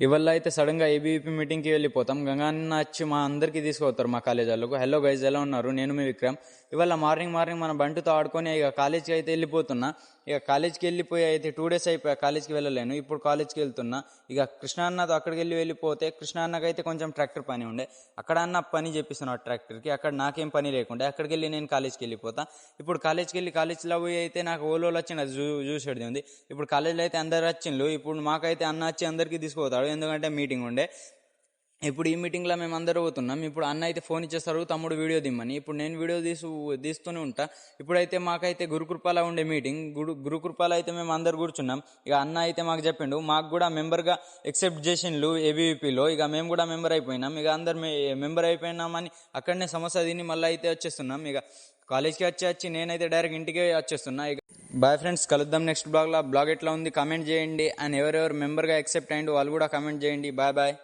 ఇవాళ అయితే సడన్గా ఏబీవీపీ మీటింగ్కి వెళ్ళిపోతాం. గంగా అన్న వచ్చి మా అందరికీ తీసుకుపోతారు మా కాలేజ్ వాళ్ళకు. హలో గైజ్, ఎలా ఉన్నారు? నేను మీ విక్రమ్. ఇవాళ మార్నింగ్ మన బంటుతో ఆడుకొని ఇక కాలేజ్కి అయితే వెళ్ళిపోతున్నా. ఇక కాలేజ్కి వెళ్ళిపోయి అయితే 2 days అయిపోయా, కాలేజ్కి వెళ్ళలేను. ఇప్పుడు కాలేజ్కి వెళ్తున్నా. ఇక కృష్ణ అన్నతో అక్కడికి వెళ్ళిపోతే కృష్ణ అన్నకైతే కొంచెం ట్రాక్టర్ పని ఉండే. అక్కడ అన్న పని చెప్పిస్తున్నాడు ట్రాక్టర్కి. అక్కడ నాకేం పని లేకుండే. అక్కడికి వెళ్ళి నేను కాలేజ్కి వెళ్ళిపోతా. ఇప్పుడు కాలేజ్కి వెళ్ళి కాలేజ్లో పోయి అయితే నాకు ఓలోలు వచ్చింది, అది చూసేది ఉంది. ఇప్పుడు కాలేజ్లో అయితే అందరు వచ్చిండ్రు. ఇప్పుడు మాకైతే అన్న వచ్చి అందరికీ తీసుకుపోతాడు, ఎందుకంటే మీటింగ్ ఉండే. ఇప్పుడు ఈ మీటింగ్లో మేము అందరూ పోతున్నాం. ఇప్పుడు అన్న అయితే ఫోన్ ఇచ్చేస్తారు, తమ్ముడు వీడియో దిమ్మని. ఇప్పుడు నేను వీడియో తీస్తూనే ఉంటా. ఇప్పుడైతే మాకైతే గురుకృపాల ఉండే మీటింగ్. గురుకృపాల అయితే మేము అందరు కూర్చున్నాం. ఇక అన్న అయితే మాకు చెప్పిండు, మాకు కూడా మెంబర్గా ఎక్సెప్ట్ చేసిండ్రు ఏబీవీపీలో. ఇక మేము కూడా మెంబర్ అయిపోయినాం. ఇక అందరు మెంబర్ అయిపోయినామని అక్కడనే సమస్య తిని మళ్ళీ అయితే వచ్చేస్తున్నాం. ఇక కాలేజ్కి వచ్చి నేనైతే డైరెక్ట్ ఇంటికి వచ్చేస్తున్నా. ఇక బాయ్ ఫ్రెండ్స్, కలుద్దాం నెక్స్ట్ బ్లాగ్లో. బ్లాగ్ ఎట్లా ఉంది కామెంట్ చేయండి. అండ్ ఎవరెవరు మెంబర్గా యాక్సెప్ట్ అయ్యిండు వాళ్ళు కూడా కామెంట్ చేయండి. Bye bye.